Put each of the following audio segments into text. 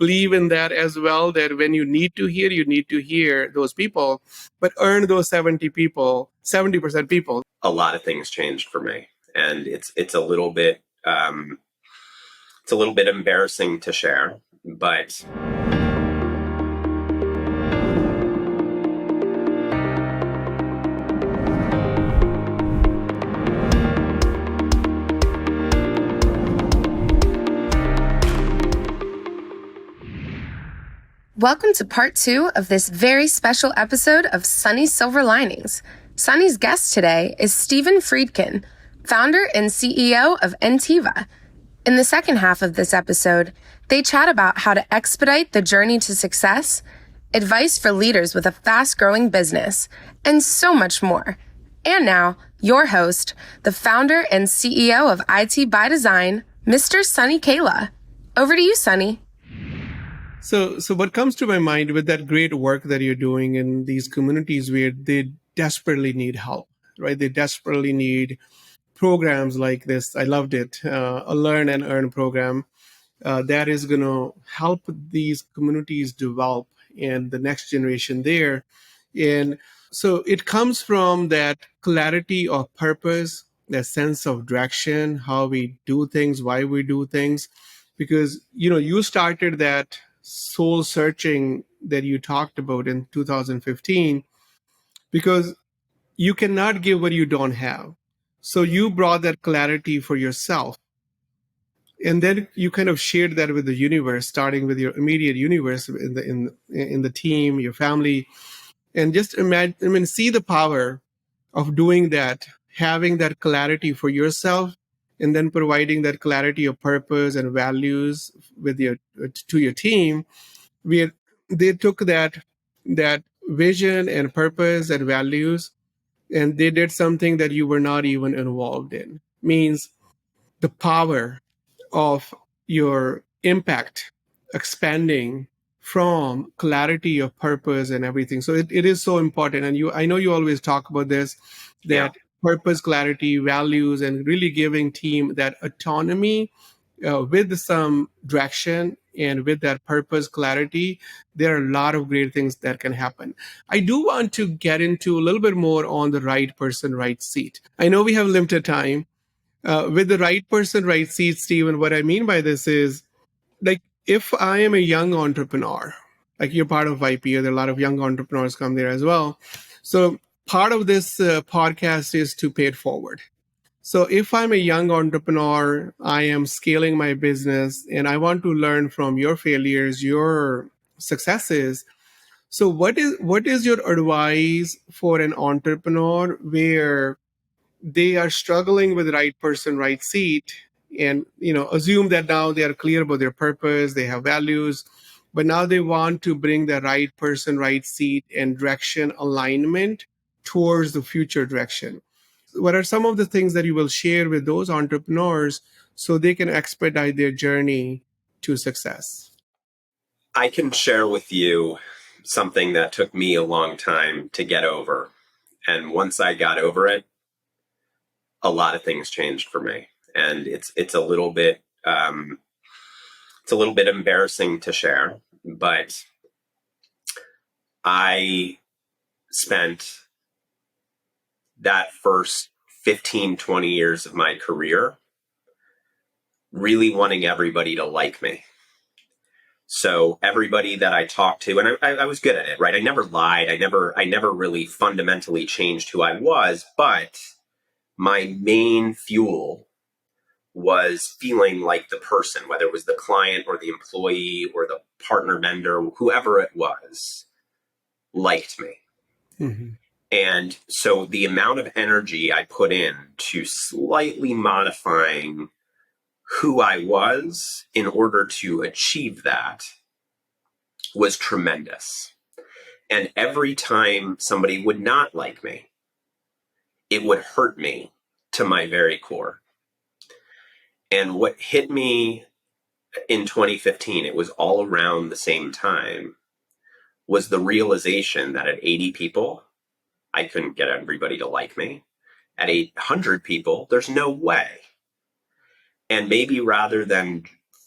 believe in that as well, that when you need to hear those people, but earn those 70% people. A lot of things changed for me, and it's a little bit embarrassing to share, but Welcome to part 2 of this very special episode of Sunny's Silver Linings. Sunny's guest today is Freidkin, founder and CEO of Ntiva. In the second half of this episode, they chat about how to expedite the journey to success, advice for leaders with a fast-growing business, and so much more. And now, your host, the founder and CEO of IT by Design, Mr. Sunny Kaila. Over to you, Sunny. So what comes to my mind with that great work that you're doing in these communities where they desperately need help, right? They desperately need programs like this. I loved it. A Learn and Earn program that is going to help these communities develop and the next generation there. And so it comes from that clarity of purpose, that sense of direction, how we do things, why we do things. Because, you started that soul searching that you talked about in 2015, because you cannot give what you don't have. So you brought that clarity for yourself. And then you kind of shared that with the universe, starting with your immediate universe in the team, your family, and just imagine, see the power of doing that, having that clarity for yourself, and then providing that clarity of purpose and values to your team. They took that vision and purpose and values, and they did something that you were not even involved in. Means the power of your impact expanding from clarity of purpose and everything. So it is so important. And I know you always talk about this, that purpose, clarity, values, and really giving team that autonomy with some direction, and with that purpose, clarity, there are a lot of great things that can happen. I do want to get into a little bit more on the right person, right seat. I know we have limited time. With the right person, right seat, Stephen, what I mean by this is, like, if I am a young entrepreneur, like you're part of YP, there are a lot of young entrepreneurs come there as well. So part of this podcast is to pay it forward. So if I'm a young entrepreneur, I am scaling my business and I want to learn from your failures, your successes. So what is your advice for an entrepreneur where they are struggling with the right person, right seat, and assume that now they are clear about their purpose, they have values, but now they want to bring the right person, right seat, and direction alignment towards the future direction? What are some of the things that you will share with those entrepreneurs so they can expedite their journey to success? I can share with you something that took me a long time to get over. And once I got over it, a lot of things changed for me. And it's a little bit embarrassing to share, but I spent that first 15, 20 years of my career really wanting everybody to like me. So everybody that I talked to, and I was good at it, right? I never lied. I never really fundamentally changed who I was, but my main fuel was feeling like the person, whether it was the client or the employee or the partner vendor, whoever it was, liked me. Mm-hmm. And so the amount of energy I put in to slightly modifying who I was in order to achieve that was tremendous. And every time somebody would not like me, it would hurt me to my very core. And what hit me in 2015, it was all around the same time, was the realization that at 80 people, I couldn't get everybody to like me. At 800 people, there's no way. And maybe rather than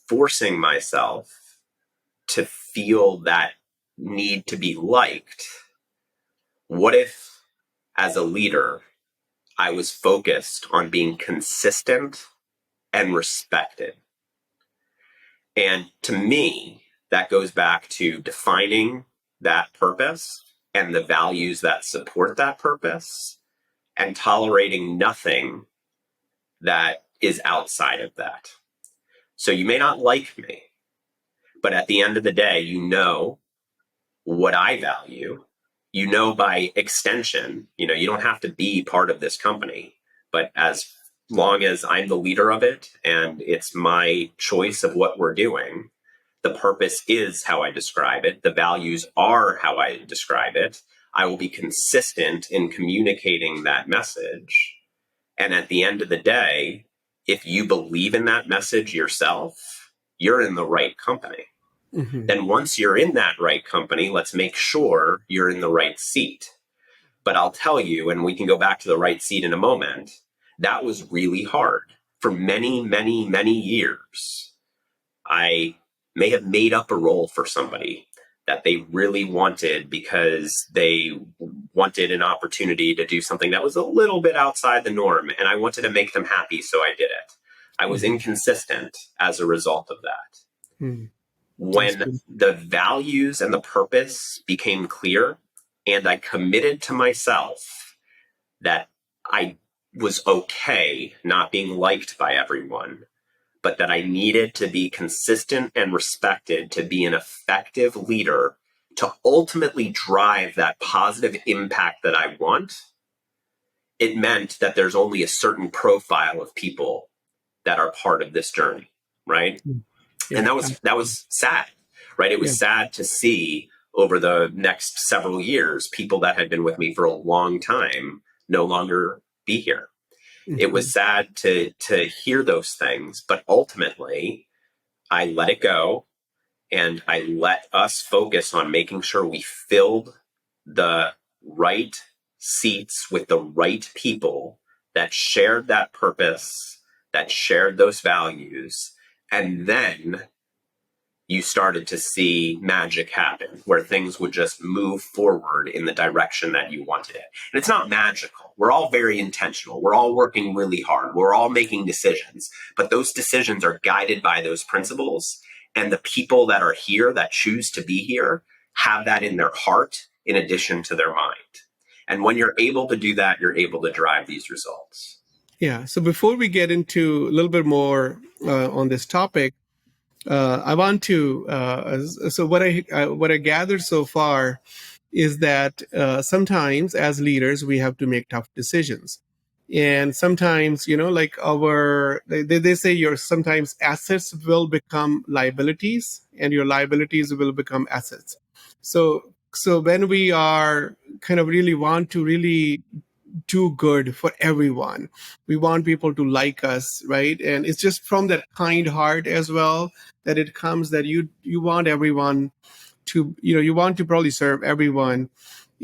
forcing myself to feel that need to be liked, what if, as a leader, I was focused on being consistent and respected? And to me, that goes back to defining that purpose and the values that support that purpose and tolerating nothing that is outside of that. So you may not like me, but at the end of the day, you know what I value. You know, by extension, you don't have to be part of this company, but as long as I'm the leader of it and it's my choice of what we're doing, the purpose is how I describe it. The values are how I describe it. I will be consistent in communicating that message. And at the end of the day, if you believe in that message yourself, you're in the right company. Mm-hmm. Then once you're in that right company, let's make sure you're in the right seat. But I'll tell you, and we can go back to the right seat in a moment, that was really hard. For many, many, many years, I may have made up a role for somebody that they really wanted because they wanted an opportunity to do something that was a little bit outside the norm. And I wanted to make them happy, so I did it. I was inconsistent as a result of that. Mm-hmm. When the values and the purpose became clear and I committed to myself that I was okay not being liked by everyone, but that I needed to be consistent and respected to be an effective leader to ultimately drive that positive impact that I want, it meant that there's only a certain profile of people that are part of this journey, right? Yeah, and that was sad, right? It was sad to see over the next several years, people that had been with me for a long time no longer be here. Mm-hmm. It was sad to hear those things, but ultimately I let it go and I let us focus on making sure we filled the right seats with the right people that shared that purpose, that shared those values. And then you started to see magic happen where things would just move forward in the direction that you wanted it. And it's not magical. We're all very intentional. We're all working really hard. We're all making decisions, but those decisions are guided by those principles. And the people that are here that choose to be here have that in their heart in addition to their mind. And when you're able to do that, you're able to drive these results. Yeah. So before we get into a little bit more on this topic, I want to. So what I gathered so far is that sometimes as leaders we have to make tough decisions, and sometimes like they say your sometimes assets will become liabilities, and your liabilities will become assets. So when we are kind of really want to really do good for everyone. We want people to like us, right? And it's just from that kind heart as well that it comes that you want everyone to, you want to probably serve everyone.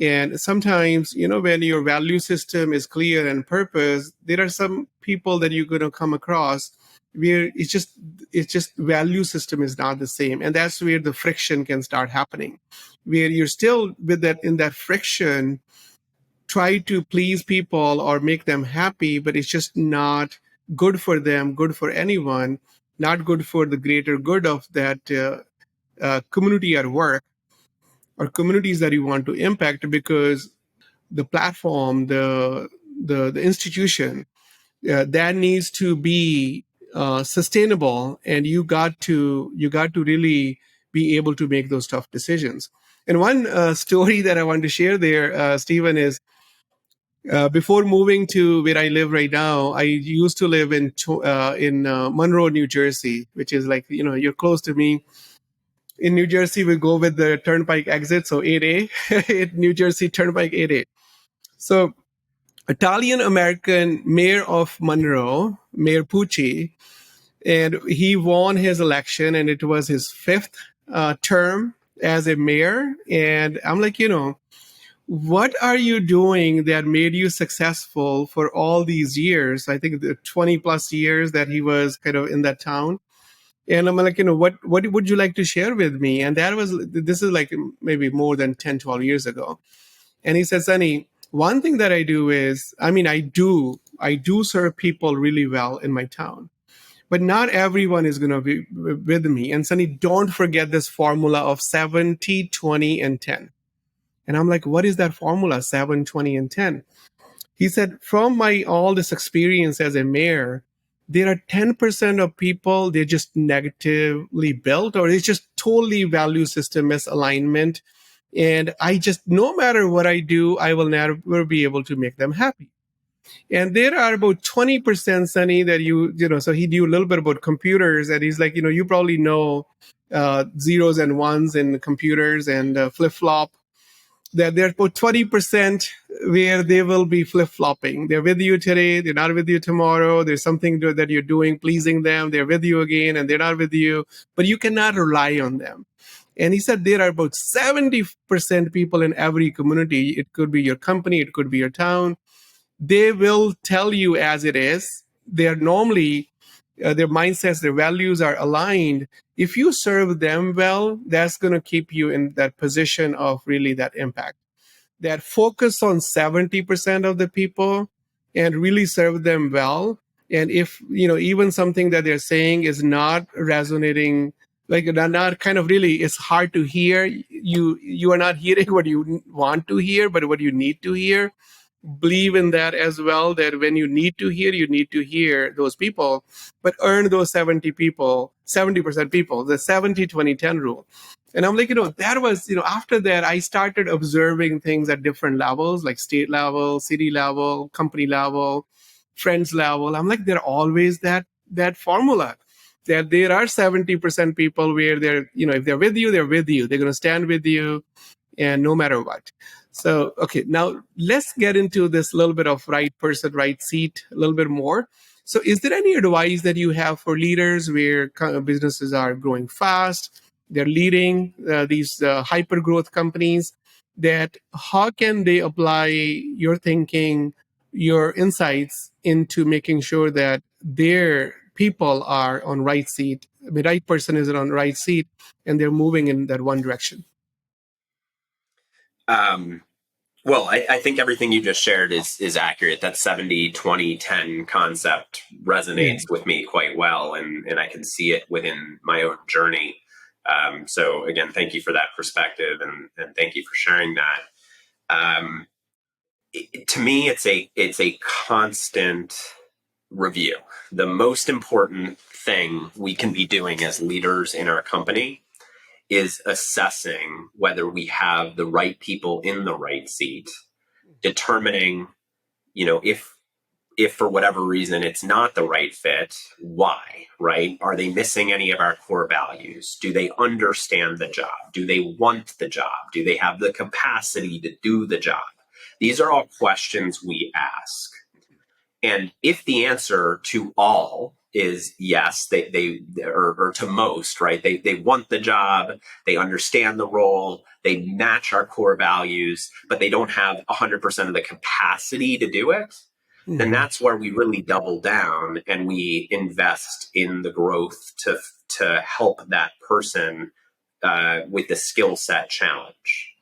And sometimes, when your value system is clear and purpose, there are some people that you're going to come across where it's just value system is not the same. And that's where the friction can start happening, where you're still with that in that friction, try to please people or make them happy, but it's just not good for them, good for anyone, not good for the greater good of that community at work or communities that you want to impact, because the platform, the institution, that needs to be sustainable, and you got to really be able to make those tough decisions. And one story that I want to share there, Stephen, is before moving to where I live right now, I used to live in Monroe, New Jersey, which is like, you're close to me. In New Jersey, we go with the Turnpike exit, so 8A, in New Jersey, Turnpike 8A. So Italian American mayor of Monroe, Mayor Pucci, and he won his election, and it was his fifth term as a mayor. And I'm like, what are you doing that made you successful for all these years? I think the 20 plus years that he was kind of in that town. And I'm like, what would you like to share with me? And this is like maybe more than 10, 12 years ago. And he said, Sunny, one thing that I do is, I do serve people really well in my town, but not everyone is going to be with me. And Sunny, don't forget this formula of 70, 20, and 10. And I'm like, what is that formula? 7, 20, and 10. He said, from my all this experience as a mayor, there are 10% of people, they're just negatively built, or it's just totally value system misalignment. And I just, no matter what I do, I will never be able to make them happy. And there are about 20%, Sunny, that so he knew a little bit about computers. And he's like, you probably know zeros and ones in computers and flip flop, that there's about 20% where they will be flip-flopping. They're with you today, they're not with you tomorrow. There's something that you're doing, pleasing them. They're with you again and they're not with you, but you cannot rely on them. And he said there are about 70% people in every community. It could be your company, it could be your town. They will tell you as it is. They're normally, their mindsets, their values are aligned. If you serve them well, that's going to keep you in that position of really that impact. That focus on 70% of the people and really serve them well. And if, even something that they're saying is not resonating, like not kind of really, it's hard to hear. You are not hearing what you want to hear, but what you need to hear. Believe in that as well, that when you need to hear those people, but earn those 70% people, the 70-20-10 rule. And I'm like, that was, after that, I started observing things at different levels, like state level, city level, company level, friends level. I'm like, they're always that formula, that there are 70% people where they're, if they're with you, they're with you. They're going to stand with you, and no matter what. So, okay, now let's get into this little bit of right person, right seat a little bit more. So, is there any advice that you have for leaders where businesses are growing fast, they're leading these hyper growth companies, that how can they apply your thinking, your insights into making sure that their people are on right seat, the right person is on right seat, and they're moving in that one direction? Well, I think everything you just shared is accurate. That 70-20-10 concept Yeah. resonates with me quite well, and I can see it within my own journey. So again, thank you for that perspective, and thank you for sharing that. To me, it's a constant review. The most important thing we can be doing as leaders in our company is assessing whether we have the right people in the right seat, determining, if for whatever reason it's not the right fit, why, right? Are they missing any of our core values? Do they understand the job? Do they want the job? Do they have the capacity to do the job? These are all questions we ask. And if the answer to all is yes, or to most, right? They want the job, they understand the role, they match our core values, but they don't have 100% of the capacity to do it, then that's where we really double down and we invest in the growth to help that person with the skill set challenge.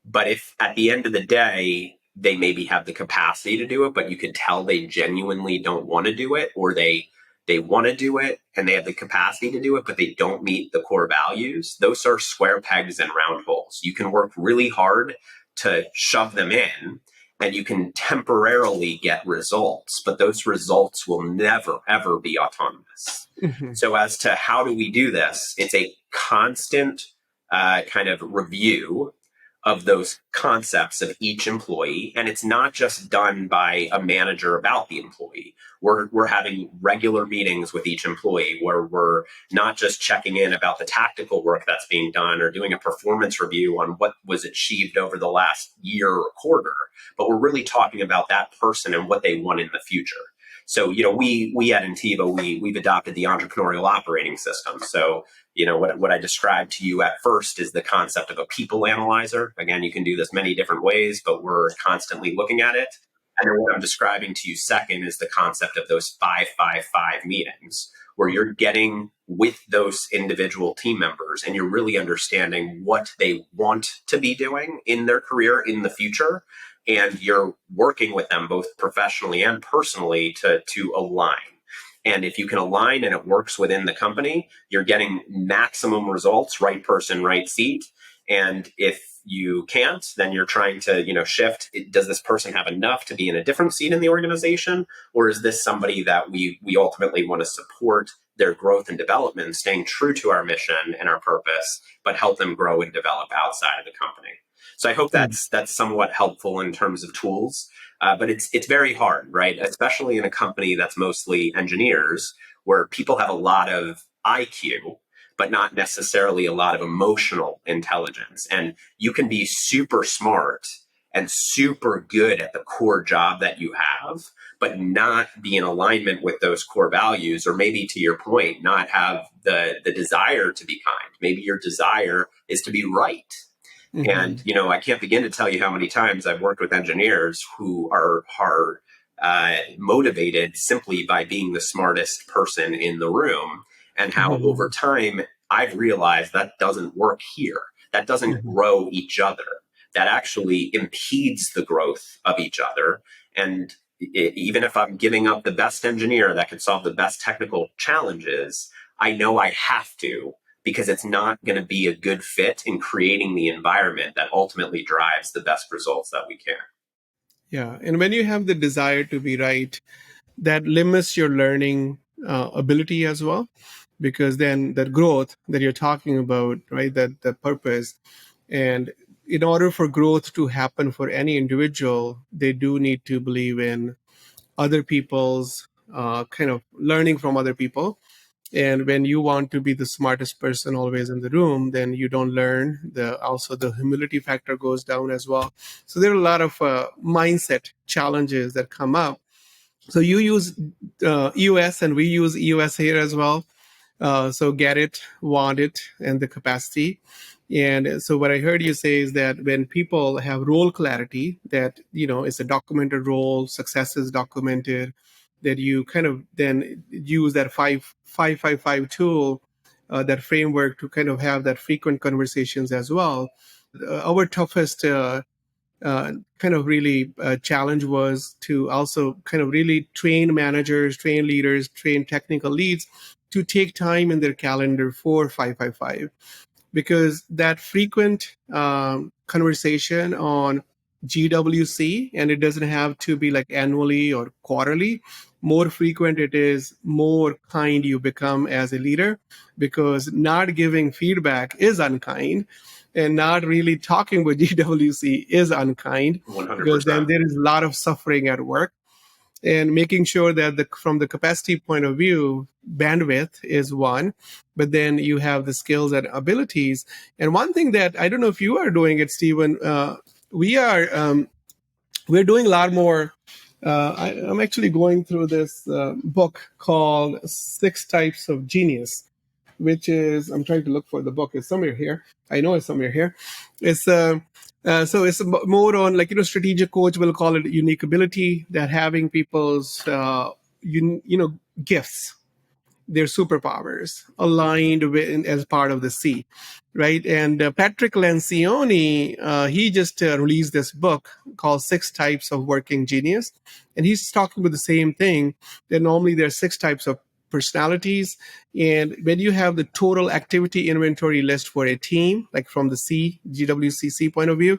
But if at the end of the day, they maybe have the capacity to do it, but you can tell they genuinely don't want to do it, or they want to do it and they have the capacity to do it, but they don't meet the core values, those are square pegs and round holes. You can work really hard to shove them in and you can temporarily get results, but those results will never, ever be autonomous. So as to how do we do this, it's a constant kind of review of those concepts of each employee. And it's not just done by a manager about the employee. We're having regular meetings with each employee where we're not just checking in about the tactical work that's being done or doing a performance review on what was achieved over the last year or quarter, but we're really talking about that person and what they want in the future. So, we at Ntiva, we've adopted the entrepreneurial operating system. So, what I described to you at first is the concept of a people analyzer. Again, you can do this many different ways, but we're constantly looking at it. And then what I'm describing to you second is the concept of those 5-5-5 meetings, where you're getting with those individual team members and you're really understanding what they want to be doing in their career in the future. And you're working with them both professionally and personally to align. And if you can align and it works within the company, you're getting maximum results, right person, right seat. And if you can't, then you're trying to, shift. Does this person have enough to be in a different seat in the organization? Or is this somebody that we ultimately want to support their growth and development, staying true to our mission and our purpose, but help them grow and develop outside of the company? So I hope that's somewhat helpful in terms of tools. But it's very hard, right? Especially in a company that's mostly engineers, where people have a lot of IQ, but not necessarily a lot of emotional intelligence. And you can be super smart and super good at the core job that you have, but not be in alignment with those core values, or maybe, to your point, not have the desire to be kind. Maybe your desire is to be right. And, I can't begin to tell you how many times I've worked with engineers who are motivated simply by being the smartest person in the room, and how over time I've realized that doesn't work here. That doesn't grow each other. That actually impedes the growth of each other. And even if I'm giving up the best engineer that could solve the best technical challenges, I know I have to, because it's not going to be a good fit in creating the environment that ultimately drives the best results that we can. Yeah. And when you have the desire to be right, that limits your learning ability as well, because then that growth that you're talking about, right, that the purpose. And in order for growth to happen for any individual, they do need to believe in other people's kind of learning from other people. And when you want to be the smartest person always in the room, then you don't learn. Also the humility factor goes down as well. So there are a lot of mindset challenges that come up. So you use EOS and we use EOS here as well. So get it, want it, and the capacity. And so what I heard you say is that when people have role clarity, that, it's a documented role, success is documented, that you kind of then use that 5-5-5 tool, that framework, to kind of have that frequent conversations as well. Our toughest kind of really challenge was to also kind of really train managers, train leaders, train technical leads to take time in their calendar for 5-5-5, because that frequent conversation on GWC, and it doesn't have to be like annually or quarterly, more frequent it is, more kind you become as a leader, because not giving feedback is unkind, and not really talking with GWC is unkind, 100%. because then there is a lot of suffering at work. And making sure that from the capacity point of view, bandwidth is one, but then you have the skills and abilities. And one thing that I don't know if you are doing it, Stephen, we're doing a lot more. I'm actually going through this book called Six Types of Genius, which is, I'm trying to look for the book. It's somewhere here. I know it's somewhere here. It's so it's more on, like, strategic coach will call it unique ability, that having people's gifts, their superpowers aligned with as part of the C, right? And Patrick Lencioni, he just released this book called Six Types of Working Genius, and he's talking about the same thing. That normally there are six types of personalities, and when you have the total activity inventory list for a team, like from the GWCC point of view,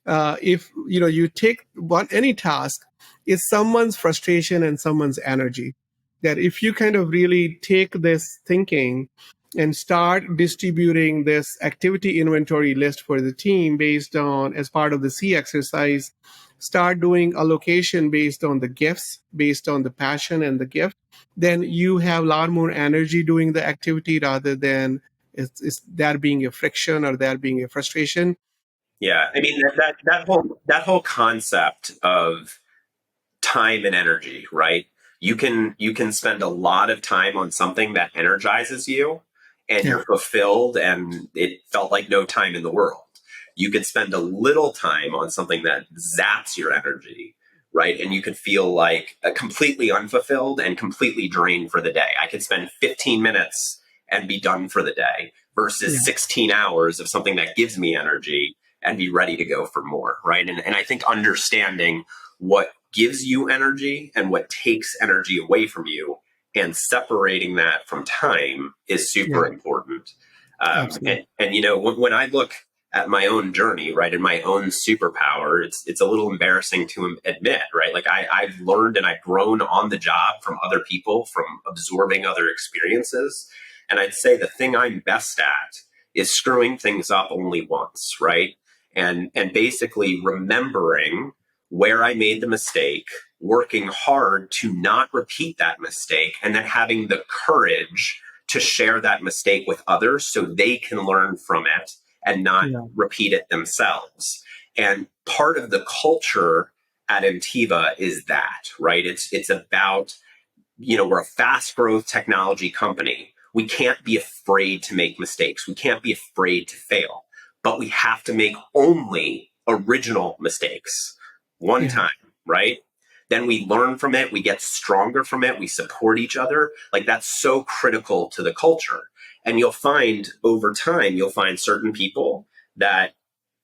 if you take any task, it's someone's frustration and someone's energy. That if you kind of really take this thinking and start distributing this activity inventory list for the team based on, as part of the C exercise, start doing allocation based on the gifts, based on the passion and the gift, then you have a lot more energy doing the activity, rather than it's that being a friction or that being a frustration. Yeah, I mean, that whole concept of time and energy, right? You can spend a lot of time on something that energizes you, and Yeah. you're fulfilled, and it felt like no time in the world. You could spend a little time on something that zaps your energy, right? And you could feel like completely unfulfilled and completely drained for the day. I could spend 15 minutes and be done for the day Yeah. versus 16 hours of something that gives me energy and be ready to go for more, right? And I think understanding what gives you energy and what takes energy away from you and separating that from time is super Yeah. important. Absolutely. And you know, when I look at my own journey, right, and my own superpower, it's a little embarrassing to admit, right? Like I've learned and I've grown on the job from other people, from absorbing other experiences. And I'd say the thing I'm best at is screwing things up only once, right? And basically remembering where I made the mistake, working hard to not repeat that mistake, and then having the courage to share that mistake with others so they can learn from it and not Yeah. repeat it themselves. And part of the culture at Ntiva is that, right? It's about, you know, we're a fast growth technology company. We can't be afraid to make mistakes. We can't be afraid to fail, but we have to make only original mistakes one Yeah. time, right? Then we learn from it. We get stronger from it. We support each other. Like that's so critical to the culture. And you'll find over time, you'll find certain people that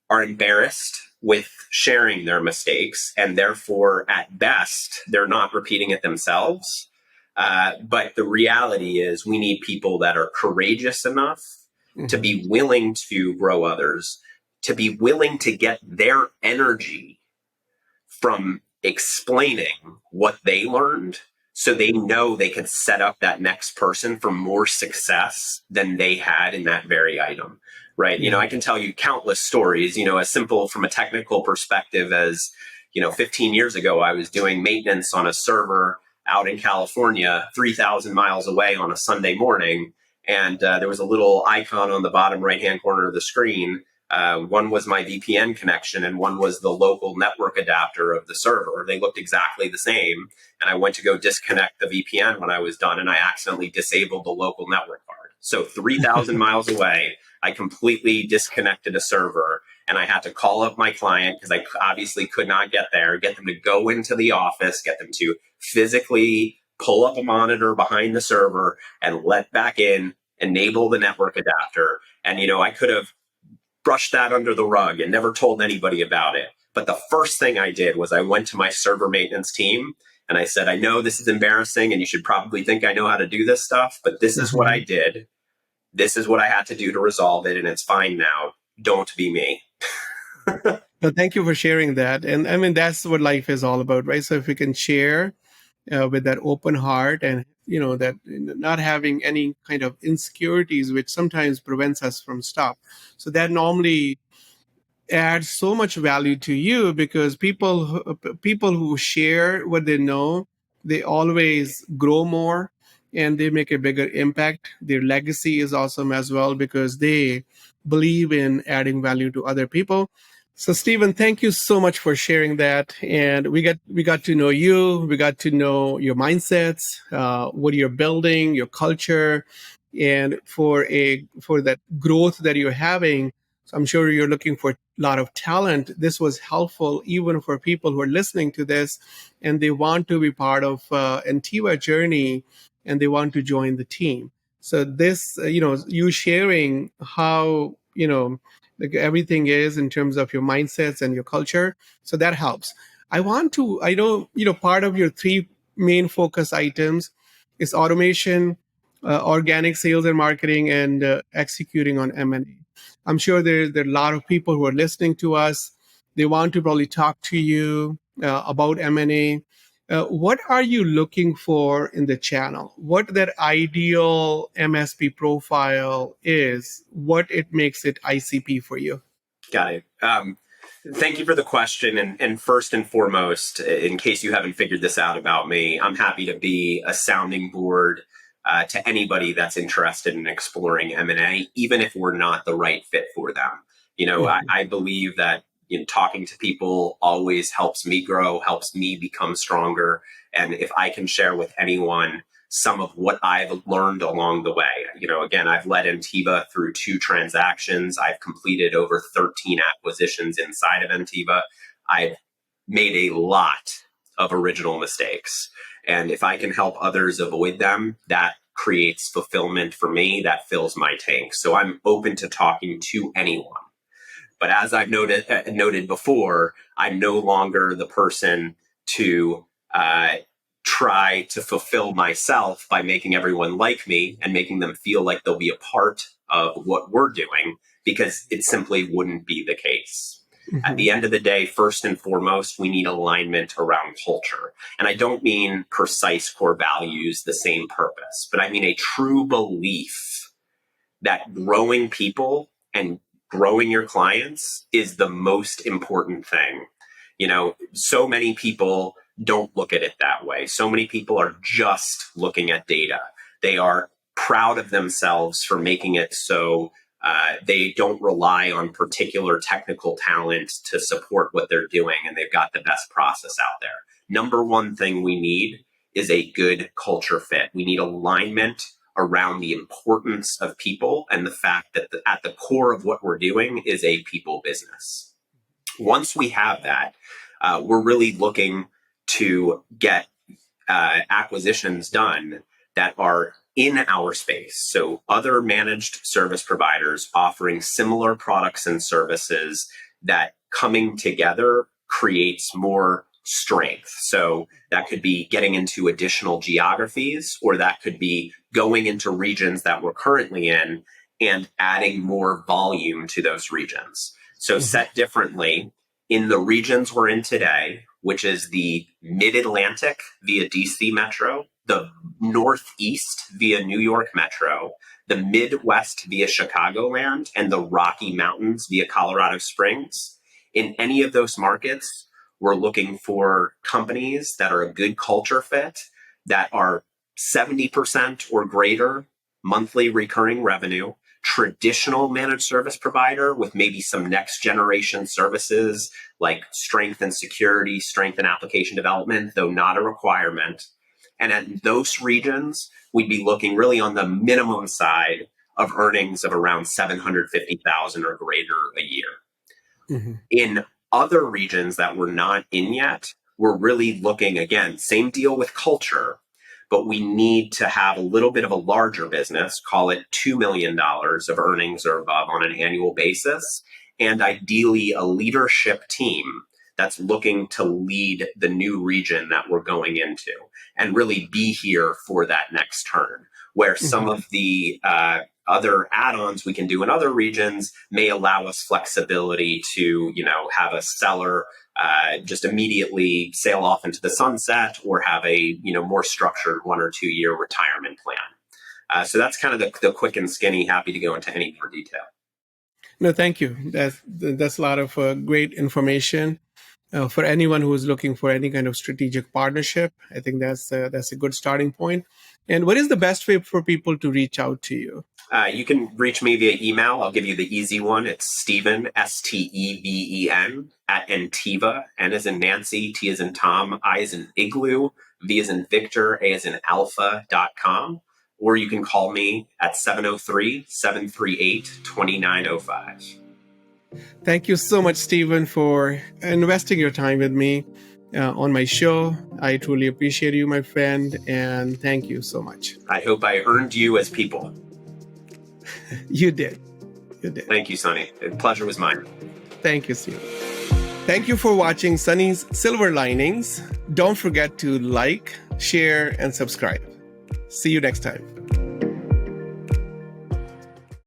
are embarrassed with sharing their mistakes, and therefore, at best, they're not repeating it themselves. But the reality is, we need people that are courageous enough to Hmm. be willing to grow others, to be willing to get their energy from explaining what they learned so they know they can set up that next person for more success than they had in that very item, right? You Yeah. know, I can tell you countless stories, you know, as simple from a technical perspective as, you know, 15 years ago I was doing maintenance on a server out in California 3,000 miles away on a Sunday morning, and there was a little icon on the bottom right hand corner of the screen. One was my VPN connection, and one was the local network adapter of the server. They looked exactly the same. And I went to go disconnect the VPN when I was done, and I accidentally disabled the local network card. So 3,000 miles away, I completely disconnected a server, and I had to call up my client because I obviously could not get there, get them to go into the office, get them to physically pull up a monitor behind the server and let back in, enable the network adapter. And, you know, I could have brushed that under the rug and never told anybody about it. But the first thing I did was I went to my server maintenance team and I said, I know this is embarrassing and you should probably think I know how to do this stuff, but this is what I Hmm. did. This is what I had to do to resolve it, and it's fine now. Don't be me. Well, thank you for sharing that. And I mean, that's what life is all about, right? So if we can share with that open heart and, you know, that not having any kind of insecurities, which sometimes prevents us from stuff. So that normally adds so much value to you because people who share what they know, they always grow more and they make a bigger impact. Their legacy is awesome as well because they believe in adding value to other people. So Stephen, thank you so much for sharing that. And we got to know you, we got to know your mindsets, what you're building, your culture, and for that growth that you're having. So I'm sure you're looking for a lot of talent. This was helpful even for people who are listening to this and they want to be part of Ntiva journey and they want to join the team. So this, you sharing how, like everything is in terms of your mindsets and your culture. So that helps. I know, part of your three main focus items is automation, organic sales and marketing, and executing on M&A. I'm sure there are a lot of people who are listening to us. They want to probably talk to you about M&A. What are you looking for in the channel? What that ideal MSP profile is? What it makes it ICP for you? Got it. Thank you for the question. And first and foremost, in case you haven't figured this out about me, I'm happy to be a sounding board to anybody that's interested in exploring M&A, even if we're not the right fit for them. You know, Mhm. I believe that talking to people always helps me grow, helps me become stronger. And if I can share with anyone some of what I've learned along the way. You know, again, I've led Ntiva through 2 transactions. I've completed over 13 acquisitions inside of Ntiva. I've made a lot of original mistakes. And if I can help others avoid them, that creates fulfillment for me. That fills my tank. So I'm open to talking to anyone. But as I've noted before, I'm no longer the person to try to fulfill myself by making everyone like me and making them feel like they'll be a part of what we're doing, because it simply wouldn't be the case. At the end of the day, first and foremost, we need alignment around culture. And I don't mean precise core values, the same purpose, but I mean a true belief that growing people and growing your clients is the most important thing. So many people don't look at it that way. So many people are just looking at data. They are proud of themselves for making it so they don't rely on particular technical talent to support what they're doing, and they've got the best process out there. Number one thing we need is a good culture fit. We need alignment around the importance of people and the fact that at the core of what we're doing is a people business. Once we have that, we're really looking to get acquisitions done that are in our space. So other managed service providers offering similar products and services, that coming together creates more strength. So that could be getting into additional geographies, or that could be going into regions that we're currently in and adding more volume to those regions. So set differently, in the regions we're in today, which is the Mid-Atlantic via DC Metro, the Northeast via New York Metro, the Midwest via Chicagoland, and the Rocky Mountains via Colorado Springs. In any of those markets, we're looking for companies that are a good culture fit, that are 70% or greater monthly recurring revenue, traditional managed service provider with maybe some next generation services like strength and security, strength and application development, though not a requirement. And at those regions, we'd be looking really on the minimum side of earnings of around $750,000 or greater a year. In other regions that we're not in yet, we're really looking, again, same deal with culture, but we need to have a little bit of a larger business, call it $2 million of earnings or above on an annual basis, and ideally a leadership team that's looking to lead the new region that we're going into and really be here for that next turn, where some of the other add-ons we can do in other regions may allow us flexibility to, have a seller just immediately sail off into the sunset, or have a, more structured 1 or 2 year retirement plan. So that's kind of the quick and skinny. Happy to go into any more detail. No, thank you. That's a lot of great information. For anyone who is looking for any kind of strategic partnership, I think that's a good starting point. And what is the best way for people to reach out to you? You can reach me via email. I'll give you the easy one. It's Steven, Steven, at Ntiva, N as in Nancy, T as in Tom, I as in Igloo, V as in Victor, A as in Alpha.com. Or you can call me at 703-738-2905. Thank you so much, Steven, for investing your time with me on my show. I truly appreciate you, my friend, and thank you so much. I hope I earned you as people. You did. Thank you, Sunny. The pleasure was mine. Thank you, Steven. Thank you for watching Sunny's Silver Linings. Don't forget to like, share, and subscribe. See you next time.